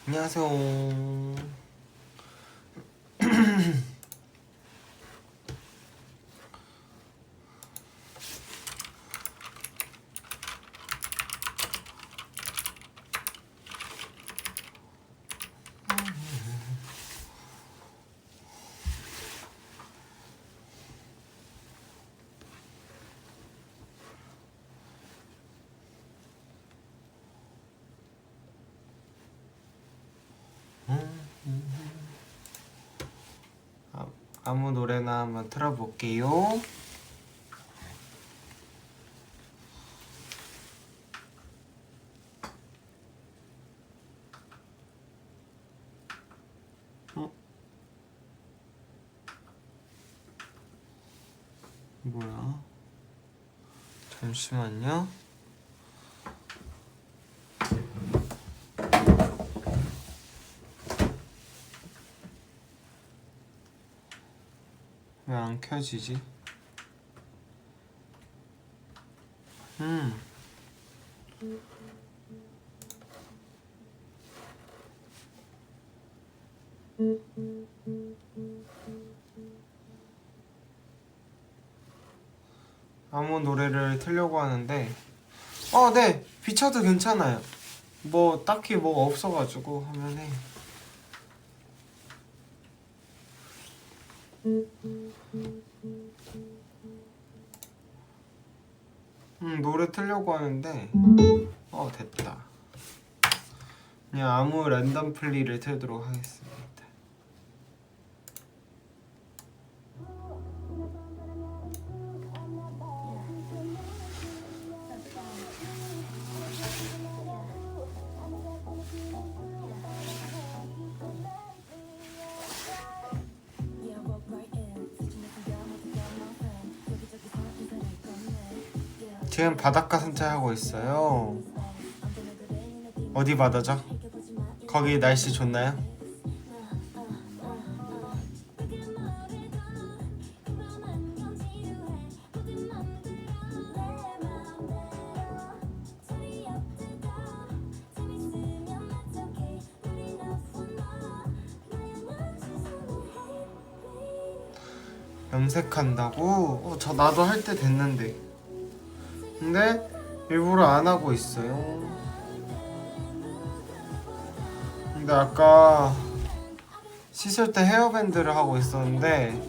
안녕하세요. 아무 노래나 한번 틀어볼게요. 뭐야? 잠시만요. 왜 안 켜지지? 아무 노래를 틀려고 하는데 네! 비춰도 괜찮아요. 뭐 딱히 뭐가 없어가지고 하면 해. 노래 틀려고 하는데 됐다. 그냥 아무 랜덤 플리를 틀도록 하겠습니다. 지금 바닷가 산책하고 있어요. 어디 바다죠? 거기 날씨 좋나요? 염색한다고? 나도 할 때 됐는데. 근데 일부러 안 하고 있어요. 근데 아까 씻을 때 헤어밴드를 하고 있었는데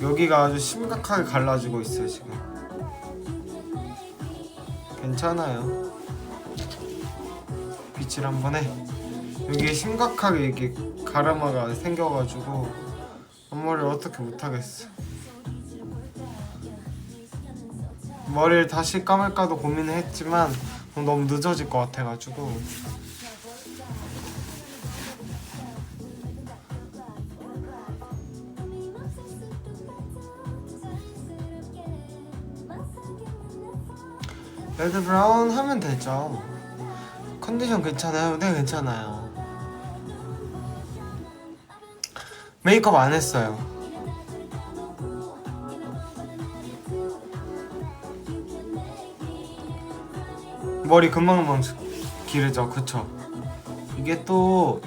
여기가 아주 심각하게 갈라지고 있어요 지금. 괜찮아요. 빗질 한번 해. 여기에 심각하게 이게 가르마가 생겨가지고 앞머리를 어떻게 못하겠어. 머리를 다시 감을까도 고민을 했지만 너무 늦어질 것 같아가지고. 레드 브라운 하면 되죠. 컨디션 괜찮아요? 네, 괜찮아요. 메이크업 안 했어요. 머리 금방금방 기르죠, 그쵸? 이게 또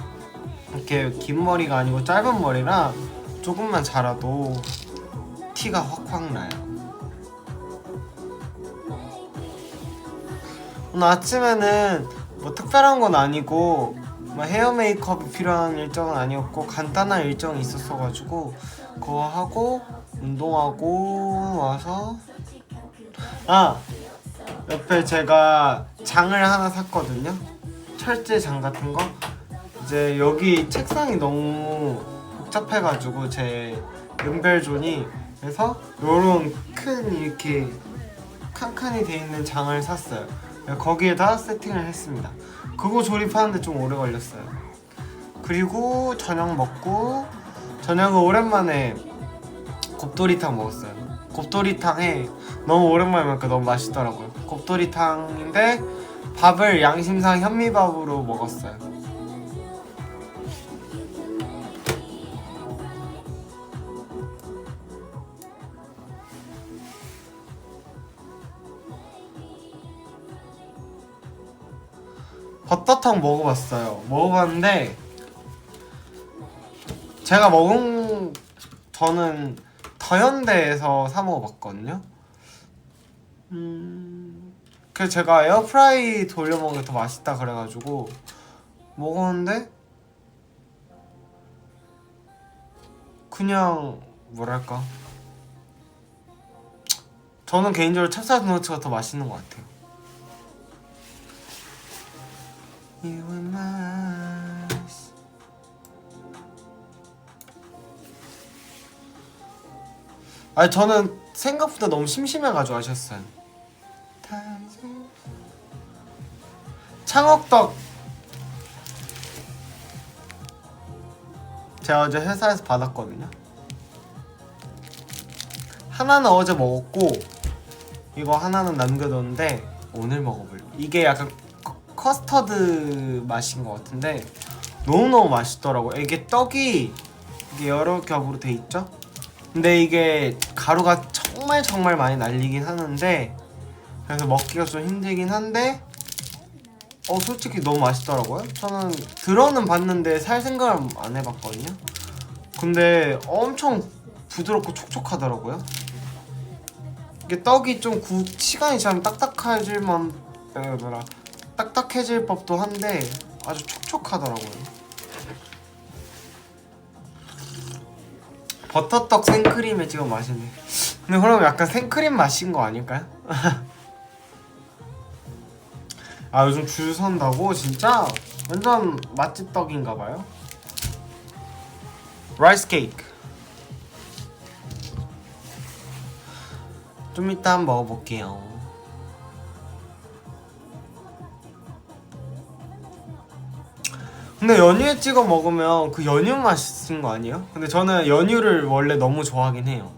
이렇게 긴 머리가 아니고 짧은 머리라 조금만 자라도 티가 확확 나요. 오늘 아침에는 뭐 특별한 건 아니고 뭐 헤어 메이크업이 필요한 일정은 아니었고 간단한 일정이 있었어가지고 그거 하고 운동하고 와서 옆에 제가 장을 하나 샀거든요. 철제장 같은 거. 이제 여기 책상이 너무 복잡해가지고 제 연결존이, 그래서 요런 큰 이렇게 칸칸이 돼 있는 장을 샀어요. 거기에다 세팅을 했습니다. 그거 조립하는데 좀 오래 걸렸어요. 그리고 저녁 먹고, 저녁은 오랜만에 곱돌이탕 먹었어요. 곱돌이탕에 너무 오랜만에 먹으니까 너무 맛있더라고요. 곱돌이탕인데 밥을 양심상 현미밥으로 먹었어요. 버터탕 먹어봤어요. 먹어봤는데 제가 먹은 저는 더현대에서 사 먹어봤거든요. 그래서 제가 에어프라이 돌려 먹는 게 더 맛있다 그래가지고 먹었는데 그냥 뭐랄까, 저는 개인적으로 찹쌀 도너츠가 더 맛있는 것 같아요. 아니 저는 생각보다 너무 심심해가지고 하셨어요. 창업떡 제가 어제 회사에서 받았거든요. 하나는 어제 먹었고 이거 하나는 남겨뒀는데 오늘 먹어볼래. 이게 약간 커스터드 맛인 것 같은데 너무너무 맛있더라고. 이게 떡이 이게 여러 겹으로 돼 있죠? 근데 이게 가루가 정말 많이 날리긴 하는데 그래서 먹기가 좀 힘들긴 한데 솔직히 너무 맛있더라고요. 저는 들어는 봤는데 살 생각을 안 해봤거든요. 근데 엄청 부드럽고 촉촉하더라고요. 이게 떡이 좀 시간이 지나면 딱딱해질 법도 한데 아주 촉촉하더라고요. 버터떡 생크림에 찍어 맛있네. 근데 그럼 약간 생크림 맛인 거 아닐까요? 아 요즘 줄 선다고? 진짜? 완전 맛집 떡인가봐요. 라이스 케이크 좀 이따 한번 먹어볼게요. 근데 연유에 찍어 먹으면 그 연유 맛인 거 아니에요? 근데 저는 연유를 원래 너무 좋아하긴 해요.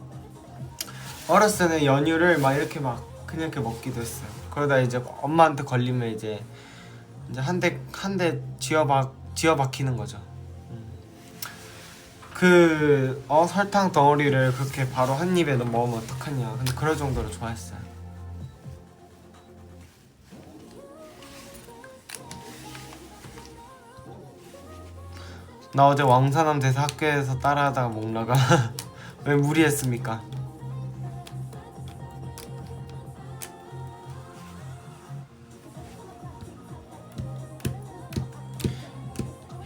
어렸을 때는 연유를 막 이렇게 막 그냥 이렇게 먹기도 했어요. 그러다 이제 엄마한테 걸리면 이제 한 대 쥐어박히는 거죠. 설탕 덩어리를 그렇게 바로 한 입에 먹으면 어떡하냐. 근데 그럴 정도로 좋아했어요. 나 어제 왕사남 대사 학교에서 따라하다가 먹나가 왜 무리했습니까?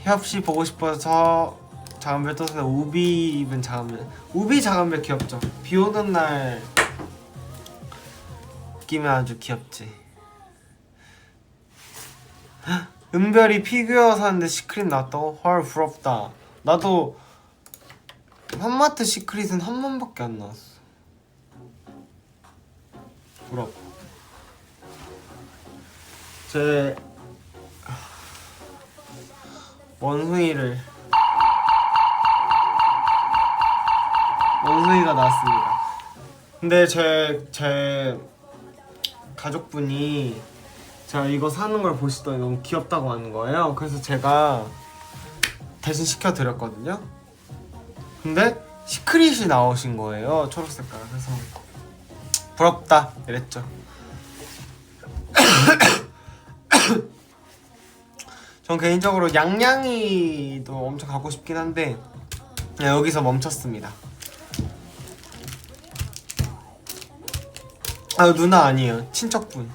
협씨 보고 싶어서 자간별 떴는데 우비 입은 자간별. 우비 자간별 귀엽죠? 비 오는 날 끼면 아주 귀엽지. 은별이 피규어 사는데 시크릿 나왔다고? 헐 부럽다. 나도 한마트 시크릿은 한 번밖에 안 나왔어. 부럽. 제 원숭이가 나왔습니다. 근데 제 가족분이 제가 이거 사는 걸 보시더니 너무 귀엽다고 하는 거예요. 그래서 제가 대신 시켜드렸거든요. 근데 시크릿이 나오신 거예요. 초록색깔. 그래서 부럽다 이랬죠. 전 개인적으로 양양이도 엄청 가고 싶긴 한데 그냥 여기서 멈췄습니다. 아 누나 아니에요. 친척분.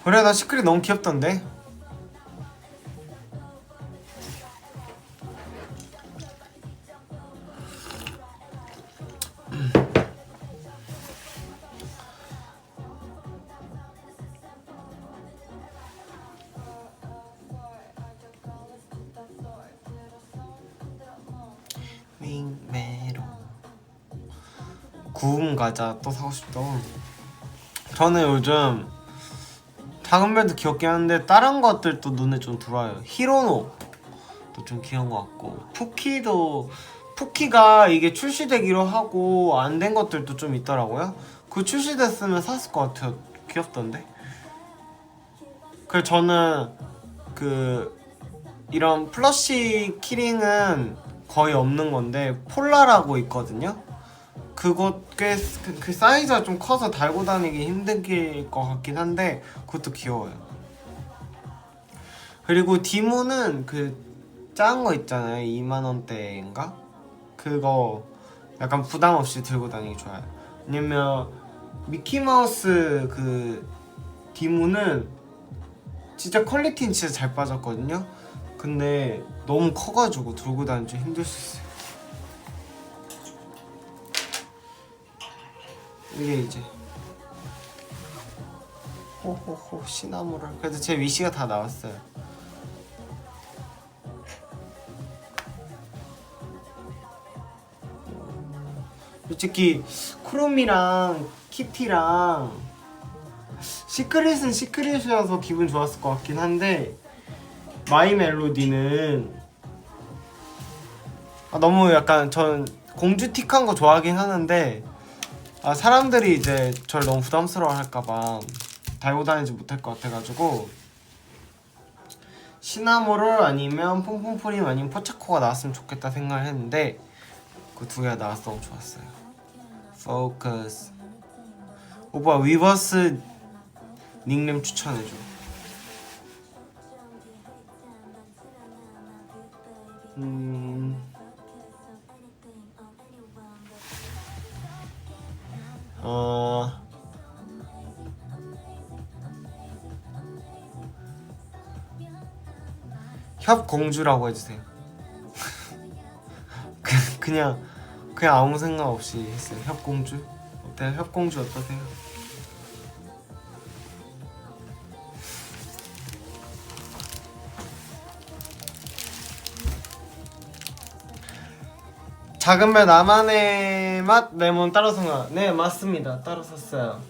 그래 나 시크릿 너무 귀엽던데. 윙메로 구운 과자 또 사고 싶다. 저는 요즘 작은별도 귀엽긴 한데 다른 것들도 눈에 좀 들어와요. 히로노도 좀 귀여운 것 같고 푸키가 이게 출시되기로 하고 안 된 것들도 좀 있더라고요. 그 출시됐으면 샀을 것 같아요. 귀엽던데. 그래서 저는 이런 플러시 키링은 거의 없는 건데 폴라라고 있거든요. 그거 그 사이즈가 좀 커서 달고 다니기 힘들 것 같긴 한데 그것도 귀여워요. 그리고 디모는 그 작은 거 있잖아요. 2만원대인가? 그거 약간 부담 없이 들고 다니기 좋아요. 왜냐면 미키마우스 그 디모는 진짜 퀄리티는 진짜 잘 빠졌거든요. 근데 너무 커가지고 들고 다니기 좀 힘들 수 있어요. 이게 이제 호호호 시나모롤. 그래도 제 위시가 다 나왔어요. 솔직히 크롬이랑 키티랑 시크릿은 시크릿이라서 기분 좋았을 것 같긴 한데 마이 멜로디는 너무 약간 전 공주틱한 거 좋아하긴 하는데 사람들이 이제 저를 너무 부담스러워 할까봐 달고 다니지 못할 것 같아가지고 시나모롤 아니면 퐁퐁프림 아니면 포차코가 나왔으면 좋겠다 생각을 했는데 그 두 개가 나와서 너무 좋았어요. 포커스. 오빠 위버스 닉네임 추천해줘. 협공주라고 해주세요. 그냥 아무 생각 없이 했어요. 협공주? 어때요? 협공주 어떠세요? 작은 별 나만의 맛 레몬 따로 샀나? 네 맞습니다. 따로 샀어요.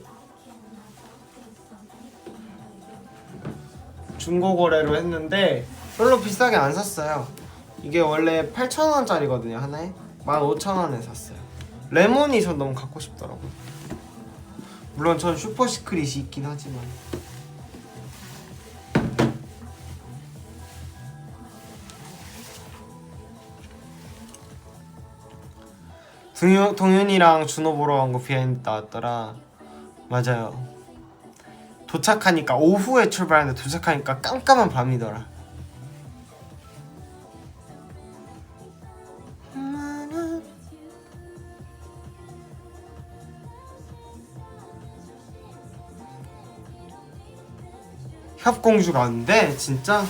중고 거래로 했는데 별로 비싸게 안 샀어요. 이게 원래 8,000원짜리거든요 하나에. 15,000원에 샀어요. 레몬이 전 너무 갖고 싶더라고요. 물론 전 슈퍼 시크릿이 있긴 하지만 동윤이랑 준호 보러 간 거 비하인드 나왔더라. 맞아요. 도착하니까 오후에 출발했는데 도착하니까 깜깜한 밤이더라. 협공주가 안 돼? 진짜?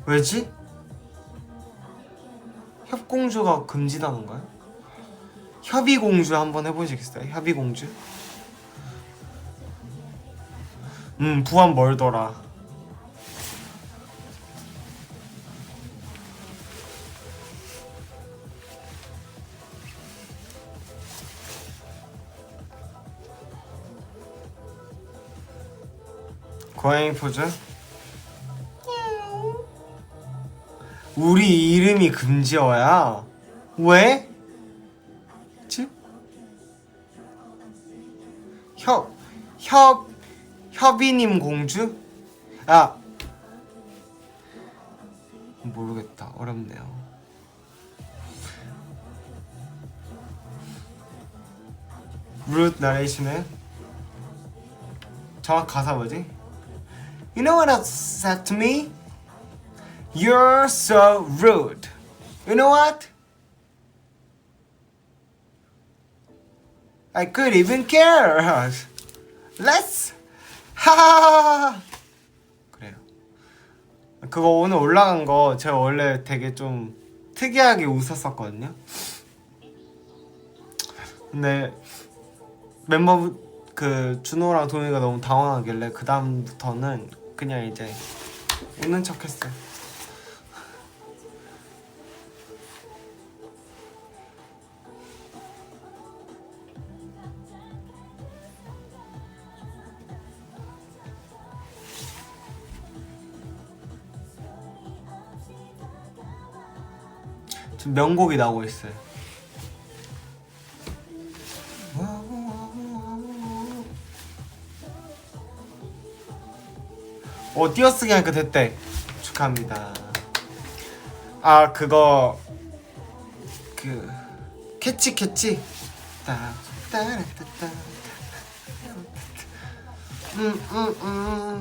왜지? 협공주가 금지당한가요? 협의공주 한번 해보시겠어요? 협의공주? 부안 멀더라. 고양이 포즈? 우리 이름이 금지어야? 왜? 지? 협의님 공주? 모르겠다. 어렵네요. 루트 나레이션에 정확 가사 뭐지? You know what else said to me? You're so rude. You know what? I could even care. Let's 하하하하. 그래요. 그거 오늘 올라간 거 제가 원래 되게 좀 특이하게 웃었었거든요. 근데 멤버 그 준호랑 동희가 너무 당황하길래 그 다음부터는 그냥 이제 웃는 척했어요. 지금 명곡이 나오고 있어요. 띄어쓰기 하니까 됐대. 축하합니다. 그거 그 캐치 따따라따따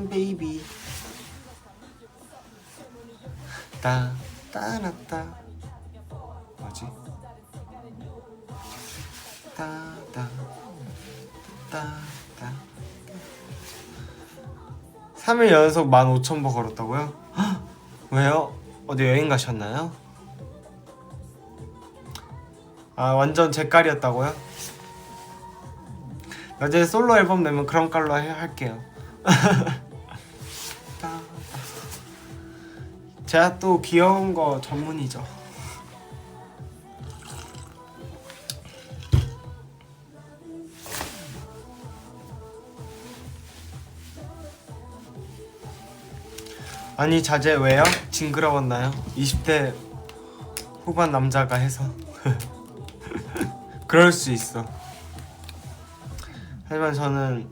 베이비 따따라따 뭐지? 따따 따따 3일 연속 15,000보 걸었다고요? 헉, 왜요? 어디 여행 가셨나요? 아 완전 제 깔이었다고요? 나중에 솔로 앨범 내면 그런 깔로 할게요. 제가 또 귀여운 거 전문이죠. 아니 자제 왜요? 징그러웠나요? 20대 후반 남자가 해서 그럴 수 있어. 하지만 저는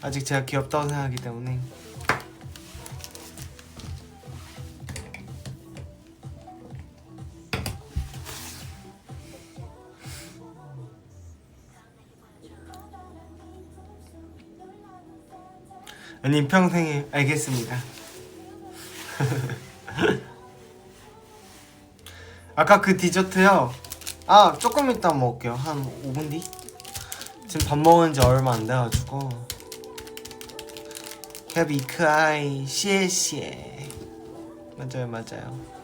아직 제가 귀엽다고 생각하기 때문에. 아니 평생에 알겠습니다. 아까 그 디저트요. 아 조금 이따 먹을게요. 한 5분 뒤. 지금 밥 먹은 지 얼마 안 돼가지고. 헤비크아이 시에시에. 맞아요.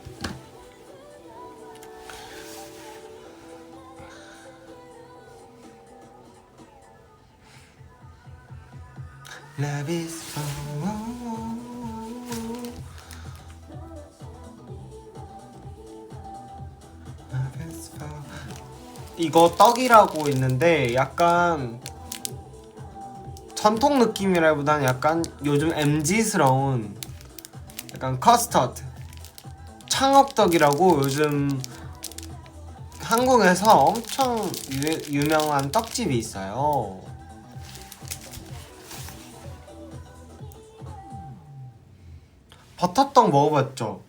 Love is for 이거 떡이라고 있는데 약간 전통 느낌이라기보다는 약간 요즘 MZ스러운 약간 커스터드 창업떡이라고 요즘 한국에서 엄청 유명한 떡집이 있어요. 버터떡 먹어봤죠?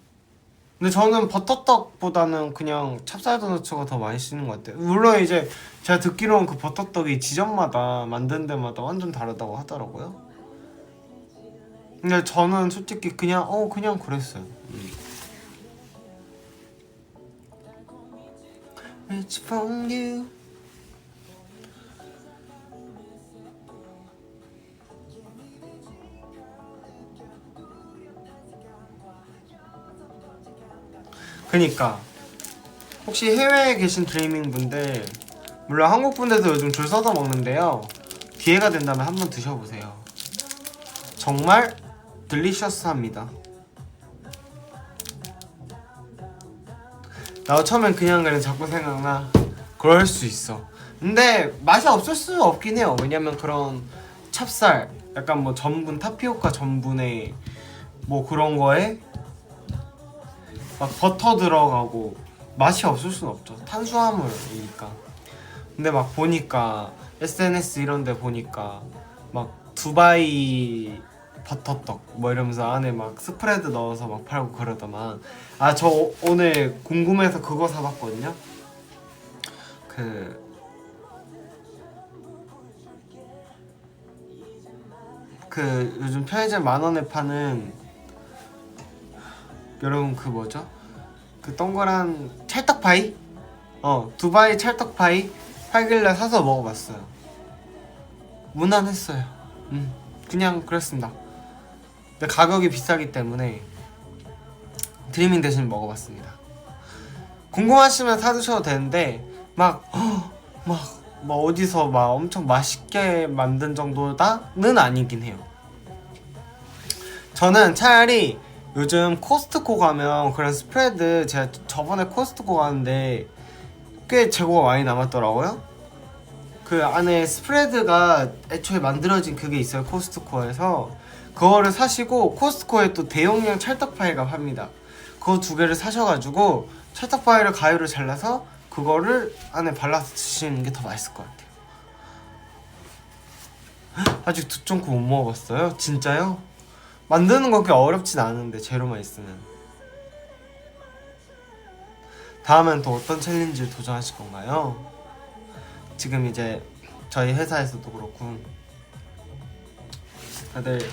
근데 저는 버터떡보다는 그냥 찹쌀 도너츠가 더 맛있는 것 같아요. 물론 이제 제가 듣기로는 그 버터떡이 지점마다 만든 데마다 완전 다르다고 하더라고요. 근데 저는 솔직히 그냥 그냥 그랬어요. It's for you. 그니까 혹시 해외에 계신 드리밍 분들, 물론 한국 분들도 요즘 줄 서서 먹는데요, 기회가 된다면 한번 드셔보세요. 정말 딜리셔스합니다. 나도 처음엔 그냥 자꾸 생각나. 그럴 수 있어. 근데 맛이 없을 수 없긴 해요. 왜냐면 그런 찹쌀, 약간 뭐 전분, 타피오카 전분에 뭐 그런 거에 막 버터 들어가고 맛이 없을 순 없죠. 탄수화물이니까. 근데 막 보니까 SNS 이런 데 보니까 막 두바이 버터떡 뭐 이러면서 안에 막 스프레드 넣어서 막 팔고 그러더만. 아 저 오늘 궁금해서 그거 사봤거든요. 그 요즘 편의점 10,000원에 파는, 여러분 그 뭐죠? 그 동그란 찰떡파이? 두바이 찰떡파이 팔길래 사서 먹어봤어요. 무난했어요. 그냥 그랬습니다. 근데 가격이 비싸기 때문에 드리밍 대신 먹어봤습니다. 궁금하시면 사드셔도 되는데 막 어디서 막 엄청 맛있게 만든 정도다는 아니긴 해요. 저는 차라리 요즘 코스트코 가면 그런 스프레드, 제가 저번에 코스트코 갔는데 꽤 재고가 많이 남았더라고요. 그 안에 스프레드가 애초에 만들어진 그게 있어요, 코스트코에서. 그거를 사시고 코스트코에 또 대용량 찰떡파이가 팝니다. 그거 2개를 사셔가지고 찰떡파이를 가위로 잘라서 그거를 안에 발라서 드시는 게 더 맛있을 것 같아요. 아직 두쫑코 못 먹어봤어요? 진짜요? 만드는 거 그렇게 어렵진 않은데 재료만 있으면. 다음엔 또 어떤 챌린지를 도전하실 건가요? 지금 이제 저희 회사에서도 그렇고 다들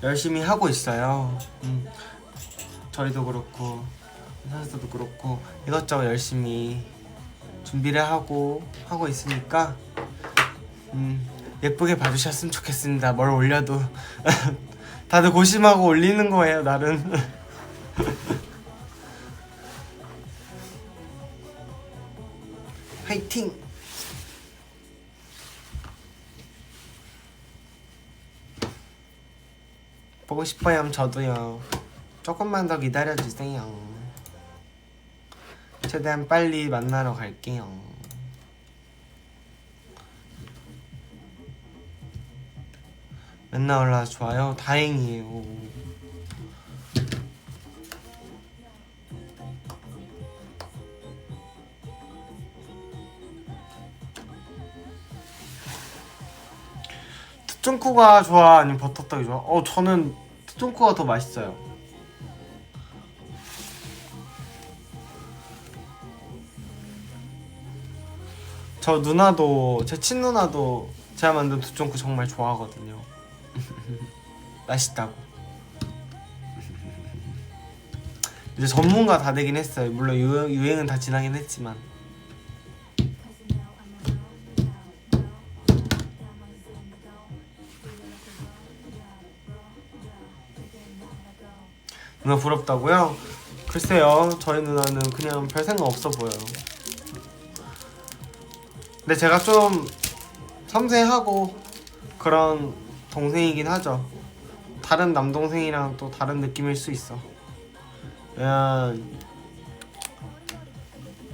열심히 하고 있어요. 저희도 그렇고 회사에서도 그렇고 이것저것 열심히 준비를 하고 있으니까 예쁘게 봐주셨으면 좋겠습니다. 뭘 올려도 다들 고심하고 올리는 거예요, 나름. 화이팅! 보고 싶어요. 저도요. 조금만 더 기다려주세요. 최대한 빨리 만나러 갈게요. 맨날 올라와서 좋아요. 다행이에요. 트중쿠가 좋아? 아니면 버터떡이 좋아? 저는 트중쿠가 더 맛있어요. 저 누나도, 제 친누나도 제가 만든 두쫑쿠 정말 좋아하거든요. 맛있다고. 이제 전문가 다 되긴 했어요. 물론 유행은 다 지나긴 했지만. 누나 부럽다고요? 글쎄요, 저희 누나는 그냥 별 생각 없어 보여요. 근데 제가 좀 섬세하고 그런 동생이긴 하죠. 다른 남동생이랑 또 다른 느낌일 수 있어. 그냥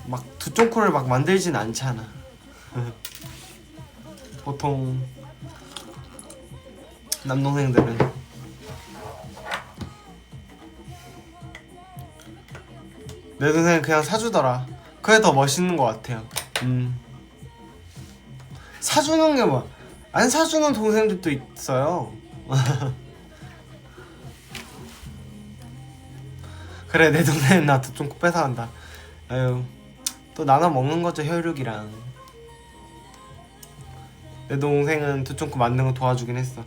막 두쫑코를 막 만들진 않잖아. 보통 남동생들은. 내 동생은 그냥 사주더라. 그게 더 멋있는 것 같아요. 사주는 게 뭐, 안 사주는 동생들도 있어요. 그래, 내 동생은 나도 좀 뺏어간다. 아유, 또 나눠 먹는 거죠, 혈육이랑. 내 동생은 두쫑코 만드는 거 도와주긴 했어.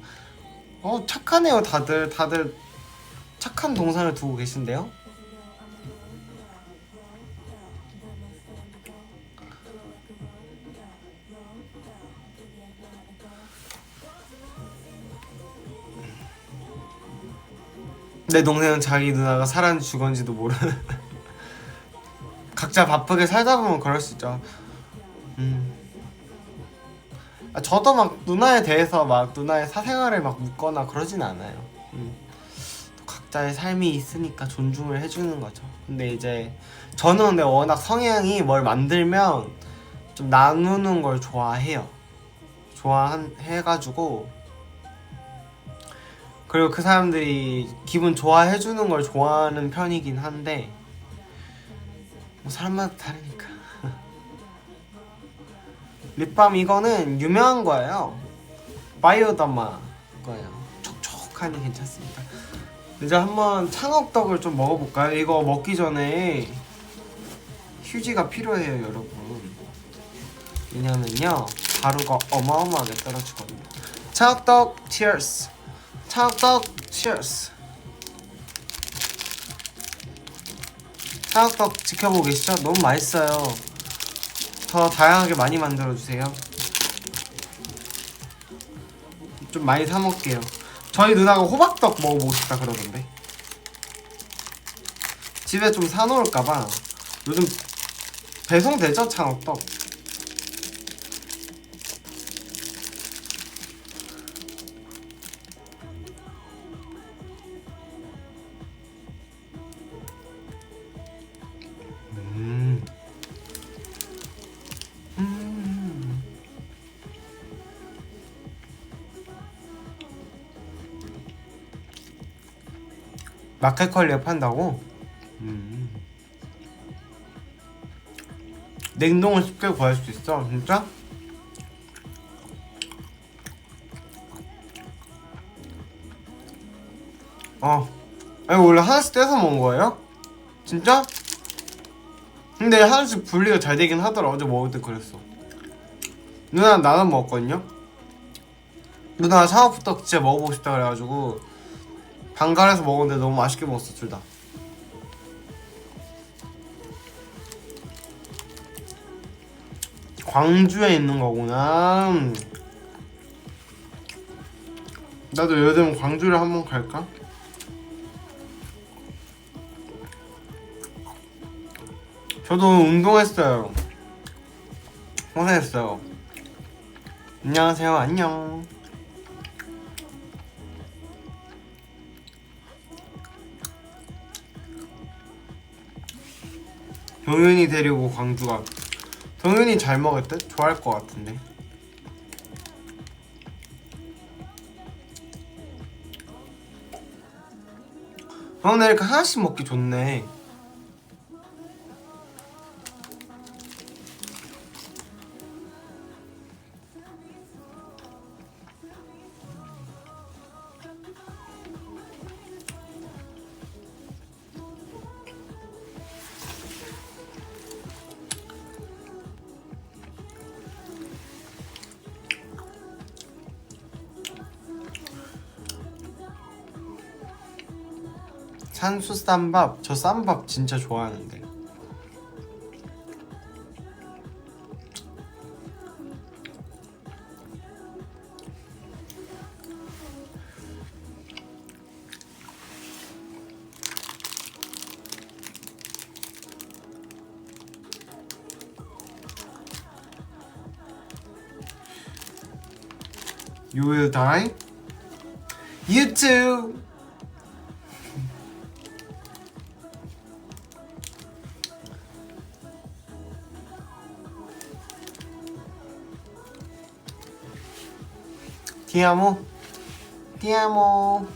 착하네요. 다들 착한 동생을 두고 계신데요? 내 동생은 자기 누나가 살았는지 죽었는지도 모르는. 각자 바쁘게 살다 보면 그럴 수 있죠. 저도 막 누나에 대해서 막 누나의 사생활을 막 묻거나 그러진 않아요. 또 각자의 삶이 있으니까 존중을 해주는 거죠. 근데 이제 저는 근데 워낙 성향이 뭘 만들면 좀 나누는 걸 좋아해요. 좋아해가지고, 그리고 그 사람들이 기분 좋아해주는 걸 좋아하는 편이긴 한데 뭐 사람마다 다르니까. 립밤 이거는 유명한 거예요. 바이오더마 거예요. 촉촉하니 괜찮습니다. 이제 한번 창업떡을 좀 먹어볼까요? 이거 먹기 전에 휴지가 필요해요, 여러분. 왜냐면요, 가루가 어마어마하게 떨어지거든요. 창업떡 치얼스. 창업떡 치얼스. 창업떡 지켜보고 계시죠? 너무 맛있어요. 더 다양하게 많이 만들어주세요. 좀 많이 사 먹게요. 저희 누나가 호박떡 먹어보고 싶다 그러던데. 집에 좀 사놓을까봐. 요즘 배송되죠, 창업떡? 마켓컬리에 판다고? 냉동을 쉽게 구할 수 있어? 진짜? 아니 원래 하나씩 떼서 먹은 거예요? 진짜? 근데 하나씩 분리가 잘 되긴 하더라. 어제 먹을 때 그랬어. 누나랑 나눠 먹었거든요. 누나가 샤워부터 진짜 먹어보고 싶다 그래가지고 방갈해서 먹었는데 너무 맛있게 먹었어 둘 다. 광주에 있는 거구나. 나도 요즘 광주를 한번 갈까? 저도 운동했어요. 고생했어요. 안녕하세요. 안녕. 동윤이 데리고 광주 가. 동윤이 잘 먹을 듯? 좋아할 것 같은데. 나 이렇게 하나씩 먹기 좋네. 산수 쌈밥. 저 쌈밥 진짜 좋아하는데. You will die? You too! Ti amo. Ti amo.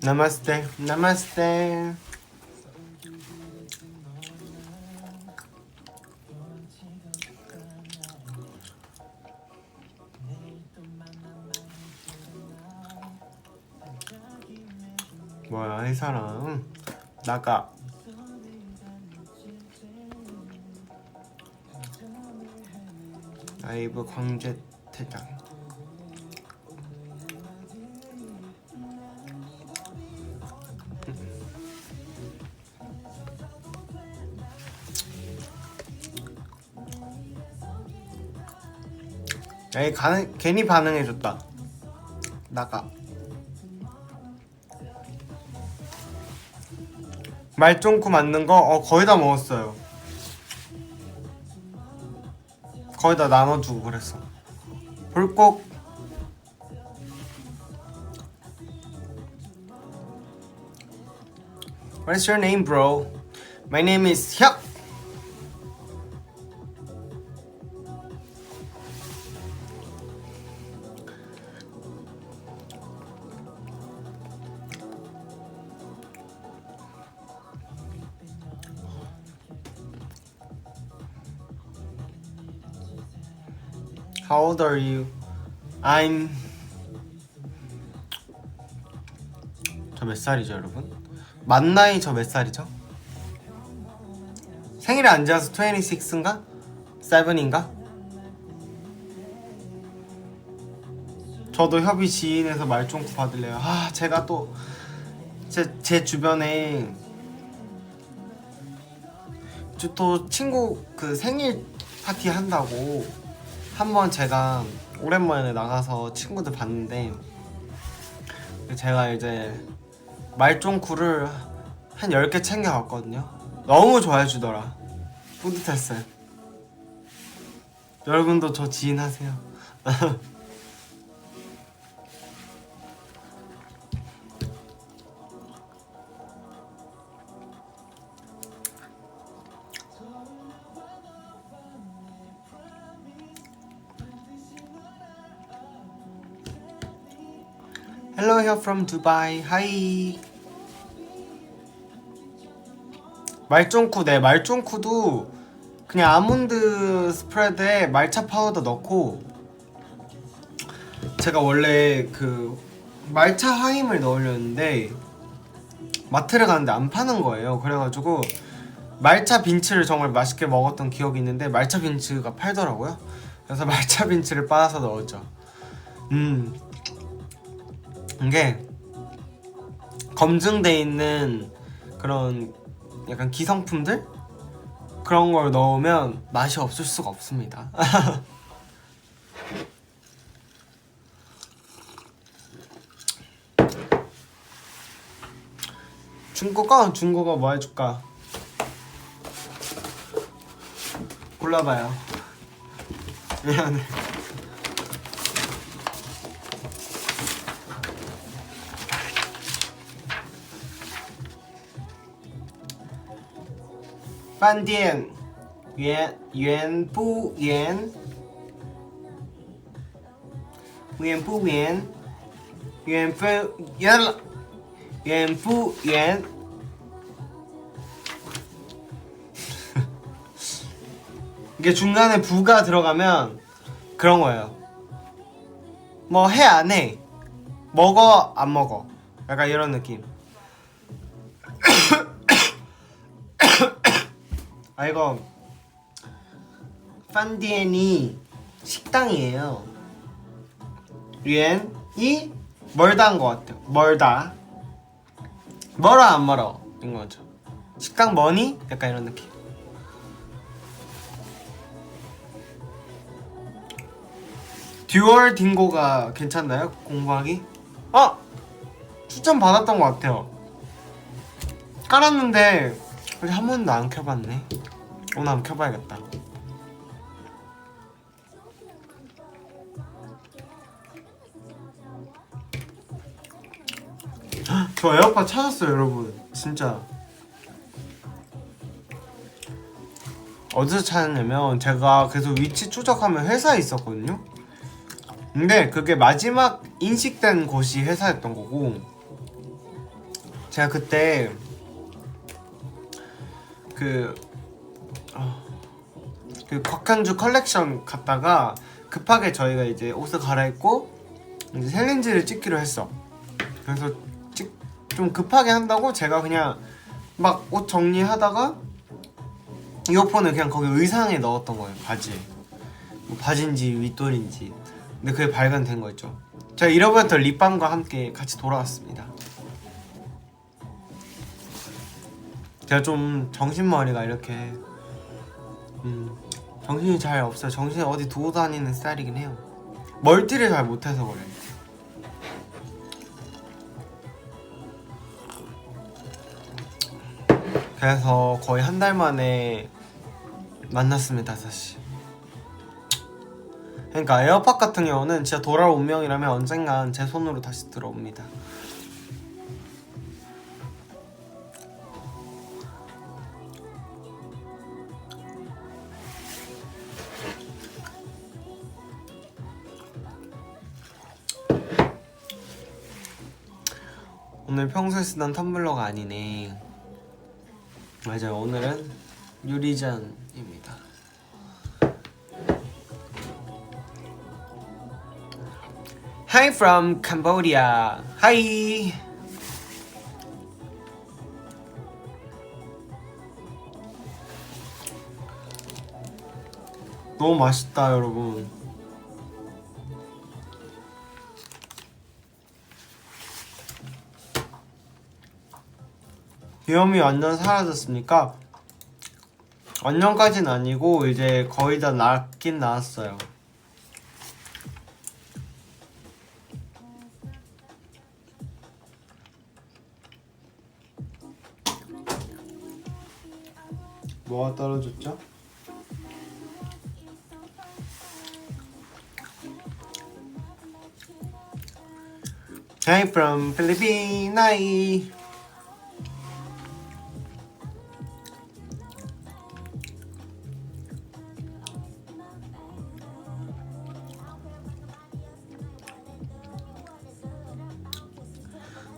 Namaste. Namaste. 뭐야 이 사람 나가. 라이브 광재 대장. 에이 괜히 반응해줬다. 나가. 말종쿠 만든 거 거의 다 먹었어요. 거의 다 나눠주고 그랬어. 불꼭. What's your name, bro? My name is 혁. How old are you? I'm 저 몇 살이죠 여러분? 만 나이 저 몇 살이죠? 생일이 안 지나서 26인가? 7인가? 저도 협의 지인에서 말종구 받을래요. 제가 또 제 주변에 또 친구 그 생일 파티 한다고 한번 제가 오랜만에 나가서 친구들 봤는데 제가 이제 말종구를 한 10개 챙겨갔거든요. 너무 좋아해 주더라. 뿌듯했어요. 여러분도 저 지인 하세요. Hello here from Dubai. Hi. 말종쿠. 네, 말종쿠도 그냥 아몬드 스프레드에 말차 파우더 넣고, 제가 원래 그 말차 하임을 넣으려는데 마트를 갔는데 안 파는 거예요. 그래가지고 말차 빈츠를 정말 맛있게 먹었던 기억이 있는데 말차 빈츠가 팔더라고요. 그래서 말차 빈츠를 빻아서 넣었죠. 이게 검증돼 있는 그런 약간 기성품들? 그런 걸 넣으면 맛이 없을 수가 없습니다. 중국어 뭐 해줄까? 골라봐요. 미안해.饭店圆不圆？圆不圆？圆不圆了？圆不圆？이게 중간에 부가 들어가면 그런 거예요. 뭐 해 안 해? 먹어 안 먹어? 약간 이런 느낌. 아 이거 판디엔이 식당이에요. 유엔이 멀다인 것 같아요. 멀다. 멀어 안 멀어? 인 거죠. 식당 머니? 약간 이런 느낌. 듀얼 딩고가 괜찮나요? 공부하기? 추천 받았던 것 같아요. 깔았는데 아직 한 번도 안 켜봤네. 오늘 한번 켜봐야겠다. 저 에어팟 찾았어요 여러분. 진짜 어디서 찾았냐면 제가 계속 위치 추적하면 회사에 있었거든요. 근데 그게 마지막 인식된 곳이 회사였던 거고, 제가 그때 그 곽한주 컬렉션 갔다가 급하게 저희가 이제 옷을 갈아입고 이제 챌린지를 찍기로 했어. 그래서 좀 급하게 한다고 제가 그냥 막 옷 정리하다가 이어폰을 그냥 거기 의상에 넣었던 거예요. 바지에. 뭐 바지인지 윗돌인지. 근데 그게 발견된 거였죠. 제가 잃어버렸던 립밤과 함께 같이 돌아왔습니다. 제가 좀 정신머리가 이렇게 정신이 잘 없어요. 정신을 어디 두고 다니는 스타일이긴 해요. 멀티를 잘 못해서 그래. 그래서 거의 한 달 만에 만났습니다 다시. 그러니까 에어팟 같은 경우는 진짜 돌아올 운명이라면 언젠간 제 손으로 다시 들어옵니다. 오늘 평소에 쓰던 텀블러가 아니네. 맞아요. 오늘은 유리잔입니다. Hi from Cambodia. Hi. 너무 맛있다, 여러분. 비염이 완전 사라졌습니까? 완전까진 아니고 이제 거의 다 낫긴 나았어요. 뭐가 떨어졌죠? Hi from Philippines. Hi.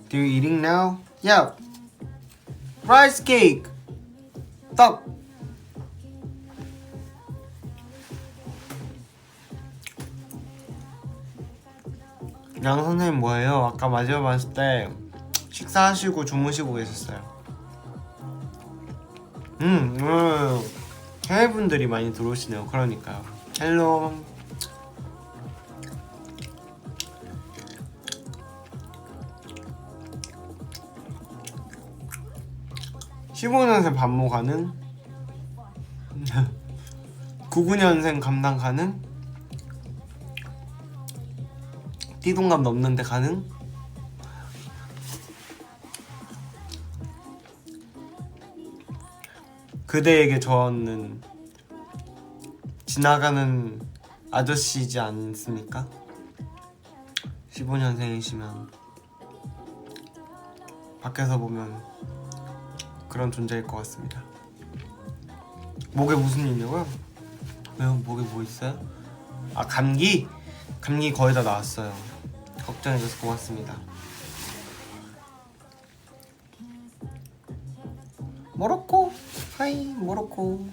Do you eating now? Yeah. Rice cake. 떡. 양 선생님 뭐예요? 아까 마지막 봤을 때 식사하시고 주무시고 계셨어요. 해외분들이 많이 들어오시네요. 그러니까요. 헬로. 15년생 반모 가능? 99년생 감당 가능? 띠동갑 넘는데 가능? 그대에게 저는 지나가는 아저씨이지 않습니까? 15년생이시면 밖에서 보면 그런 존재일 것 같습니다. 목에 무슨 일 있냐고요? 왜요? 목에 뭐 있어요? 아, 감기? 감기 거의 다 나았어요. 걱정해줘서 고맙습니다. 모로코? 하이 모로코.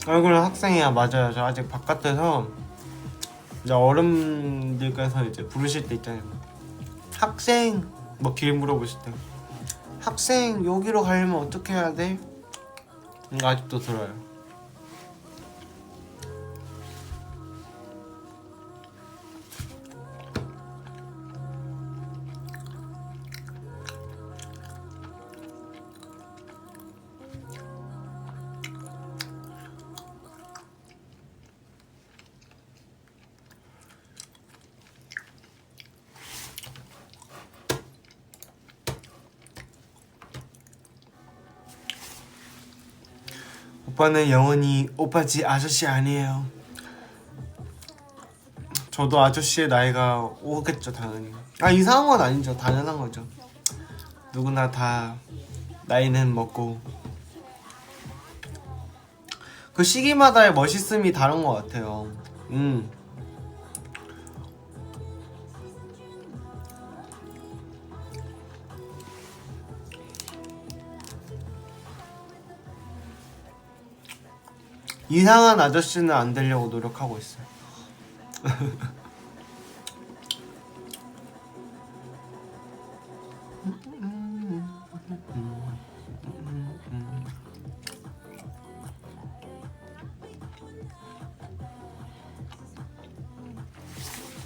얼굴은 학생이야. 맞아요. 저 아직 바깥에서 이제 어른들께서 이제 부르실 때 있잖아요. 학생! 뭐 길 물어보실 때 학생 여기로 가려면 어떻게 해야 돼? 이거 아직도 들어요. 오빠는 영원히 오빠지 아저씨 아니에요. 저도 아저씨의 나이가 오겠죠 당연히. 아, 이상한 건 아니죠. 당연한 거죠. 누구나 다 나이는 먹고 그 시기마다의 멋있음이 다른 것 같아요. 이상한 아저씨는 안 되려고 노력하고 있어요.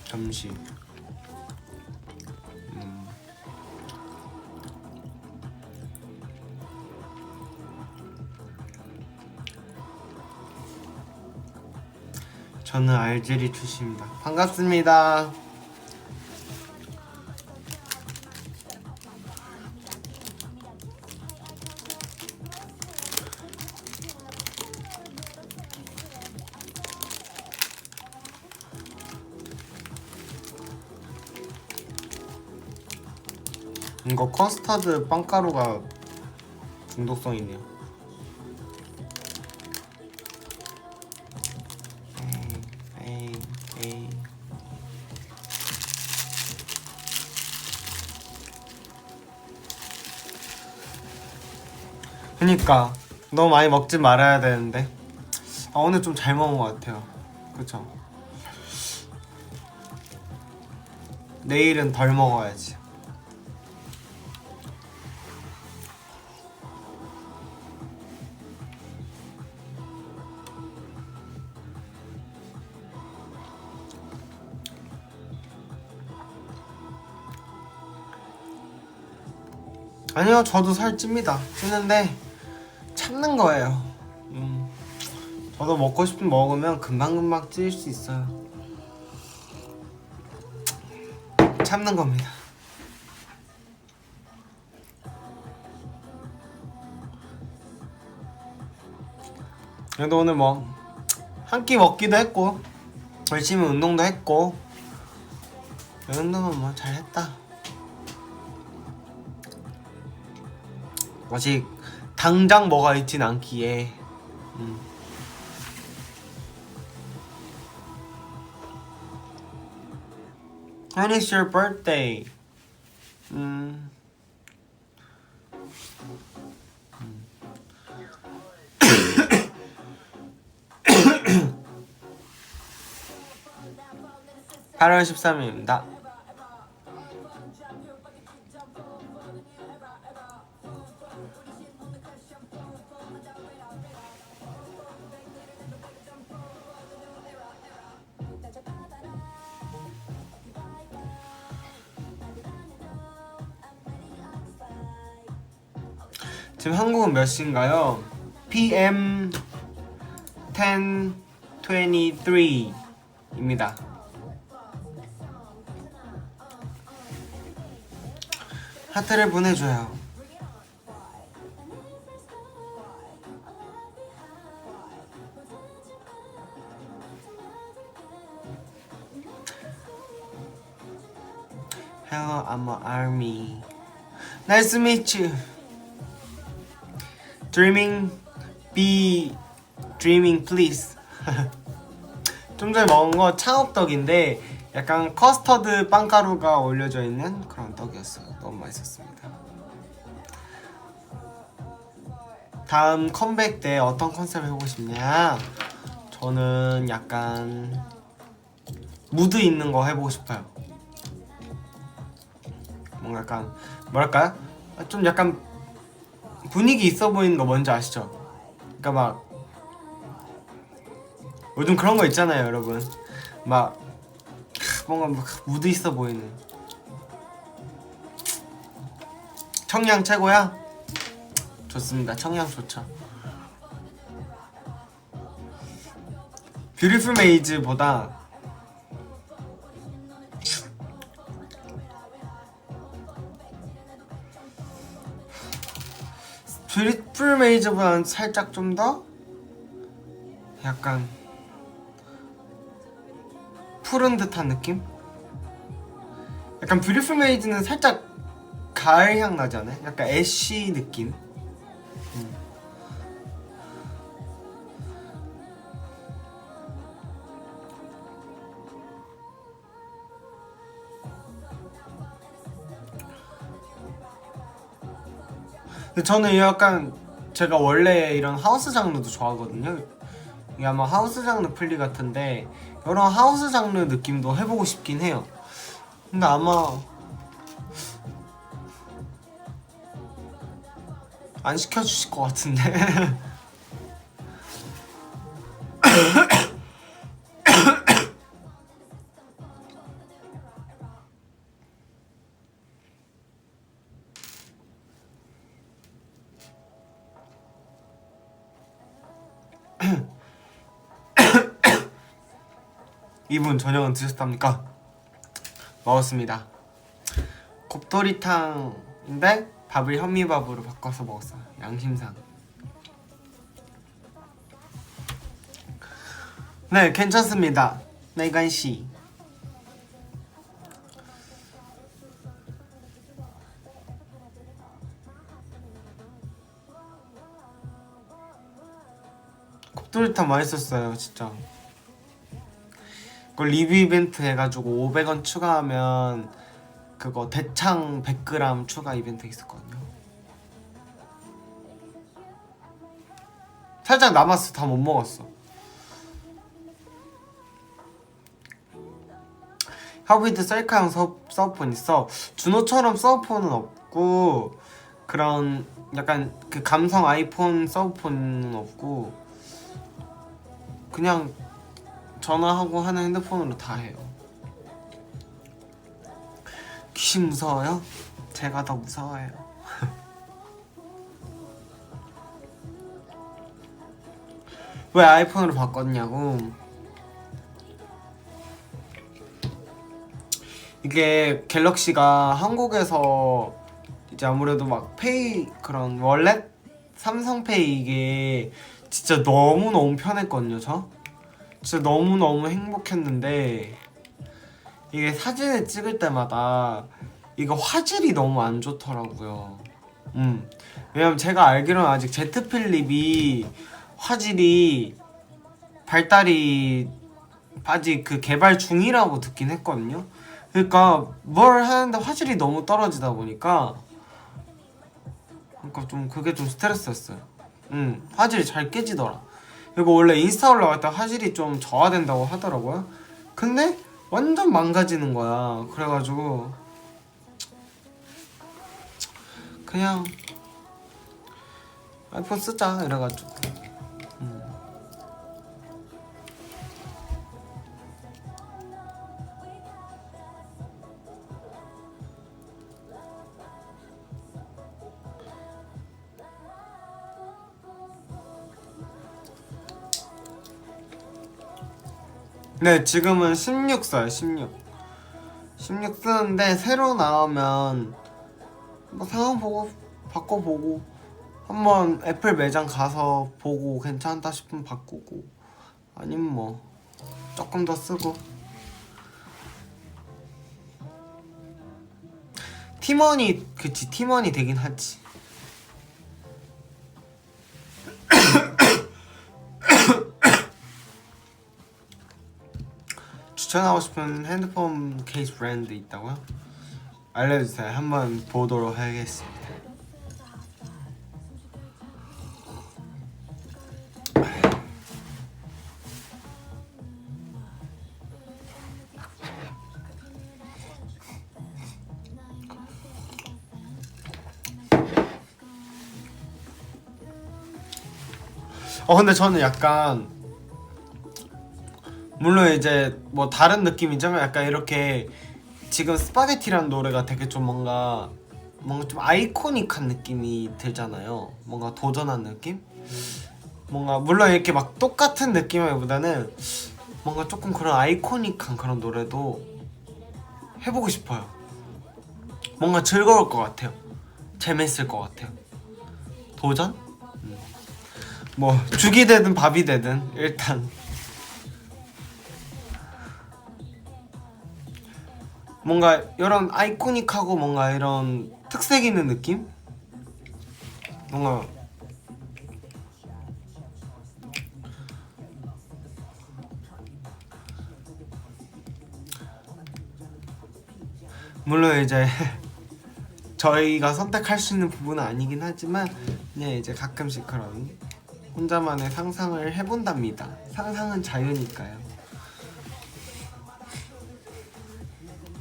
잠시. 저는 알제리 출신입니다. 반갑습니다. 이거 커스터드 빵가루가 중독성 있네요. 에이. 그니까 너무 많이 먹지 말아야 되는데 오늘 좀 잘 먹은 것 같아요. 그쵸? 내일은 덜 먹어야지. 아니요, 저도 살 찝니다. 찌는데 참는 거예요. 저도 먹고 싶은 먹으면 금방금방 찔 수 있어요. 참는 겁니다. 그래도 오늘 뭐 한 끼 먹기도 했고 열심히 운동도 했고 이 정도면 뭐 잘했다. 아직 당장 뭐가 있진 않기에. When is your birthday? 8월 13일입니다. 지금 한국은 몇 시인가요? PM 10:23입니다. 하트를 보내줘요. Hello, I'm an army. Nice to meet you. Dreaming, be dreaming, please. 좀 전에 먹은 거 창업떡인데 약간 커스터드 빵가루가 올려져 있는 그런 떡이었어요. 너무 맛있었습니다. 다음 컴백 때 어떤 컨셉을 해보고 싶냐? 저는 약간 무드 있는 거 해보고 싶어요. 뭔가 약간 뭐랄까요? 좀 약간 분위기 있어 보이는 거 뭔지 아시죠? 그러니까 막 요즘 그런 거 있잖아요, 여러분. 막 뭔가 막 무드 있어 보이는. 청량 최고야? 좋습니다. 청량 좋죠. 뷰티풀 메이즈보다 뷰티풀 메이즈보다는 살짝 좀 더 약간 푸른 듯한 느낌? 약간 뷰티풀 메이즈는 살짝 가을 향 나지 않아요? 약간 애쉬 느낌? 근데 저는 약간 제가 원래 이런 하우스 장르도 좋아하거든요. 이게 아마 하우스 장르 플리 같은데 이런 하우스 장르 느낌도 해보고 싶긴 해요. 근데 아마 안 시켜주실 것 같은데. 이분 저녁은 드셨답니까? 먹었습니다. 곱돌이탕인데 밥을 현미밥으로 바꿔서 먹었어요. 양심상. 네, 괜찮습니다. 내간시. 곱돌이탕 맛있었어요, 진짜. 그걸 리뷰 이벤트 해가지고 500원 추가하면 그거 대창 100g 추가 이벤트 있었거든요. 살짝 남았어. 다 못 먹었어. 하비드 셀카형 서브폰 있어. 준호처럼 서브폰은 없고 그런 약간 그 감성 아이폰 서브폰은 없고 그냥 전화하고 하는 핸드폰으로 다 해요. 귀신 무서워요? 제가 더 무서워요. 왜 아이폰으로 바꿨냐고. 이게 갤럭시가 한국에서 이제 아무래도 막 페이 그런 월렛? 삼성페이 이게 진짜 너무너무 편했거든요. 저 진짜 너무너무 행복했는데 이게 사진을 찍을 때마다 이거 화질이 너무 안 좋더라고요. 왜냐면 제가 알기로는 아직 Z 필립이 화질이 발달이 아직 그 개발 중이라고 듣긴 했거든요. 그러니까 뭘 하는데 화질이 너무 떨어지다 보니까 그러니까 좀 그게 좀 스트레스였어요. 화질이 잘 깨지더라. 그리고 원래 인스타 올라갈 때 화질이 좀 저하된다고 하더라고요. 근데 완전 망가지는 거야. 그래가지고 그냥 아이폰 쓰자 이래가지고. 네, 지금은 16 써요. 16 쓰는데 새로 나오면 뭐 상황 보고 바꿔보고, 한번 애플 매장 가서 보고 괜찮다 싶으면 바꾸고, 아니면 뭐 조금 더 쓰고. 팀원이, 그치, 팀원이 되긴 하지. 추천하고 싶은 핸드폰 케이스 브랜드 있다고요? 알려주세요. 한번 보도록 하겠습니다. 근데 저는 약간, 물론 이제 뭐 다른 느낌이지만 약간 이렇게 지금 스파게티라는 노래가 되게 좀 뭔가 좀 아이코닉한 느낌이 들잖아요. 뭔가 도전한 느낌? 뭔가 물론 이렇게 막 똑같은 느낌보다는 뭔가 조금 그런 아이코닉한 그런 노래도 해보고 싶어요. 뭔가 즐거울 것 같아요. 재밌을 것 같아요. 도전? 뭐 죽이 되든 밥이 되든 일단 뭔가 이런 아이코닉하고 뭔가 이런 특색 있는 느낌? 뭔가 물론 이제 저희가 선택할 수 있는 부분은 아니긴 하지만 그냥 이제 가끔씩 그런 혼자만의 상상을 해본답니다. 상상은 자유니까요.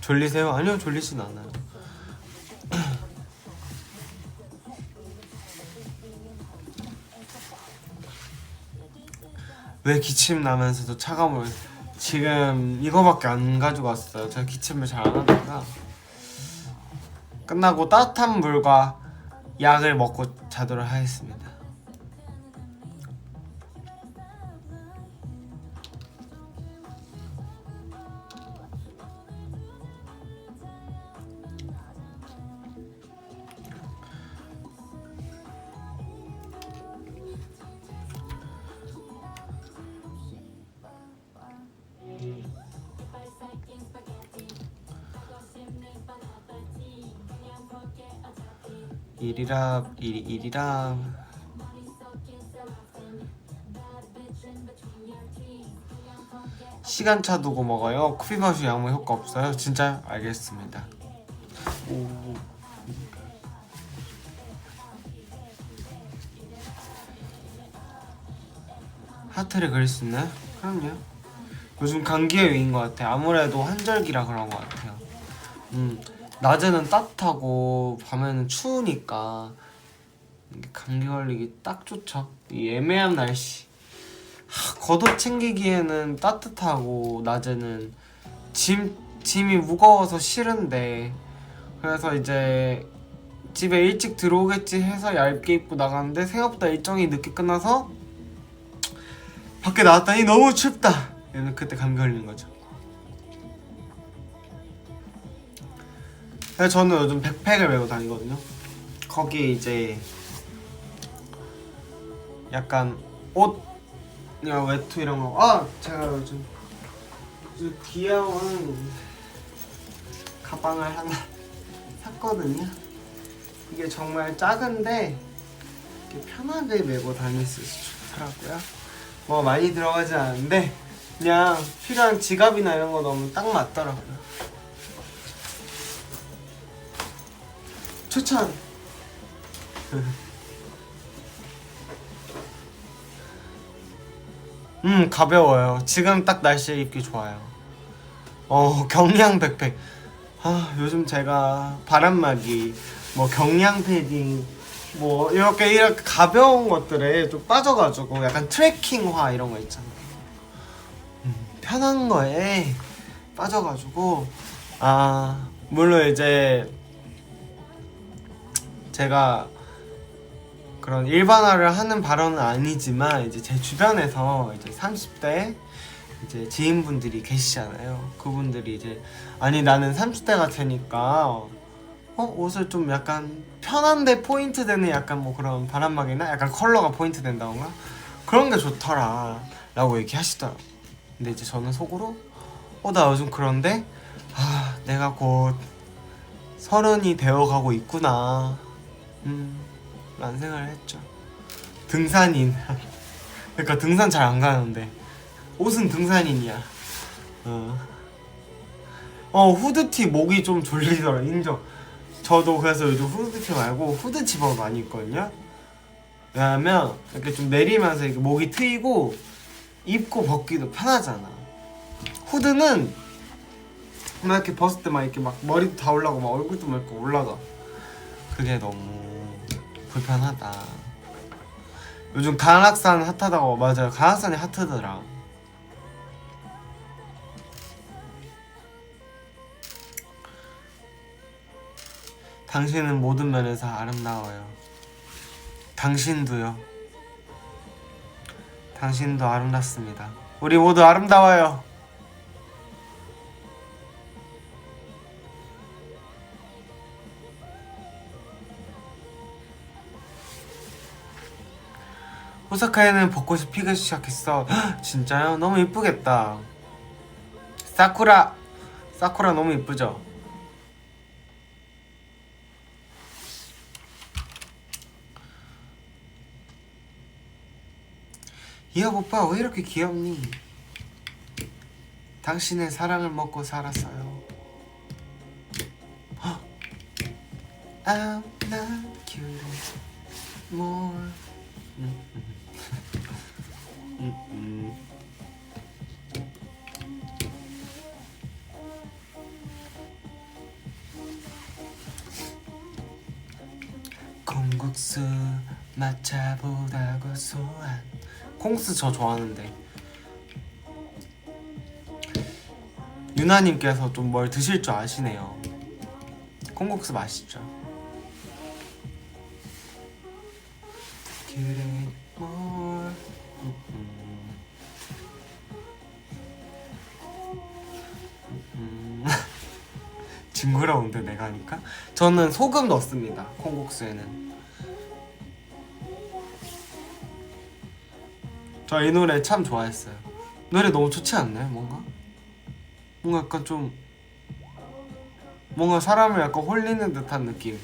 졸리세요? 아니요, 졸리진 않아요. 왜 기침 나면서도 차가운 물? 지금 이거밖에 안 가지고 왔어요. 제가 기침을 잘 안 하다가 끝나고 따뜻한 물과 약을 먹고 자도록 하겠습니다. 일이랍 시간차 두고 먹어요. 커피 마시 양모 효과 없어요? 진짜? 알겠습니다. 오. 하트를 그릴 수 있나요? 그럼요. 요즘 감기의 위인 것 같아요. 아무래도 환절기라 그런 것 같아요. 낮에는 따뜻하고 밤에는 추우니까 감기 걸리기 딱 좋죠. 이 애매한 날씨. 겉옷 챙기기에는 따뜻하고 낮에는 짐이 무거워서 싫은데, 그래서 이제 집에 일찍 들어오겠지 해서 얇게 입고 나가는데 생각보다 일정이 늦게 끝나서 밖에 나왔더니 너무 춥다. 얘는 그때 감기 걸리는 거죠. 그래서 저는 요즘 백팩을 메고 다니거든요. 거기에 이제 약간 옷, 외투 이런 거. 제가 요즘 귀여운 가방을 하나 샀거든요. 이게 정말 작은데 이렇게 편하게 메고 다닐 수 있어서 좋더라고요. 뭐 많이 들어가지 않은데 그냥 필요한 지갑이나 이런 거 넣으면 딱 맞더라고요. 추천! 가벼워요. 지금 딱 날씨에 입기 좋아요. 경량 백팩. 요즘 제가 바람막이, 뭐 경량 패딩, 뭐 이렇게 가벼운 것들에 좀 빠져가지고 약간 트레킹화 이런 거 있잖아요. 편한 거에 빠져가지고 물론 이제 제가 그런 일반화를 하는 발언은 아니지만 이제 제 주변에서 이제 30대 이제 지인분들이 계시잖아요. 그분들이 이제 아니 나는 30대가 되니까 옷을 좀 약간 편한데 포인트 되는 약간 뭐 그런 바람막이나 약간 컬러가 포인트 된다던가 그런 게 좋더라 라고 얘기하시더라고. 근데 이제 저는 속으로 나 요즘 그런데 내가 곧 30이 되어가고 있구나 라는 생각을 했죠. 등산인 그러니까 등산 잘 안 가는데 옷은 등산인이야. 후드티 목이 좀 졸리더라. 인정. 저도 그래서 요즘 후드티 말고 후드 집어 많이 입거든요. 왜냐면 이렇게 좀 내리면서 이렇게 목이 트이고 입고 벗기도 편하잖아. 후드는 막 이렇게 벗을 때 막 이렇게 막 머리도 다 올라가고 막 얼굴도 막 이렇게 올라가. 그게 너무 불편하다. 요즘 가락산 핫하다고. 맞아요, 가락산이 핫하더라. 당신은 모든 면에서 아름다워요. 당신도요. 당신도 아름답습니다. 우리 모두 아름다워요. 오사카에는 벚꽃이 피기 시작했어. 헉, 진짜요? 너무 이쁘겠다. 사쿠라 너무 이쁘죠? 이혁 오빠 왜 이렇게 귀엽니? 당신의 사랑을 먹고 살았어요. 헉. I'm not curious more. 콩국수 matcha보다 고소한. 콩국수 저 좋아하는데 유나님께서 좀 뭘 드실 줄 아시네요. 콩국수 맛있죠. 그래 뭘 징그러운데 내가 하니까. 저는 소금 넣습니다, 콩국수에는. 저 이 노래 참 좋아했어요. 노래 너무 좋지 않나요? 뭔가 약간 좀 뭔가 사람을 약간 홀리는 듯한 느낌.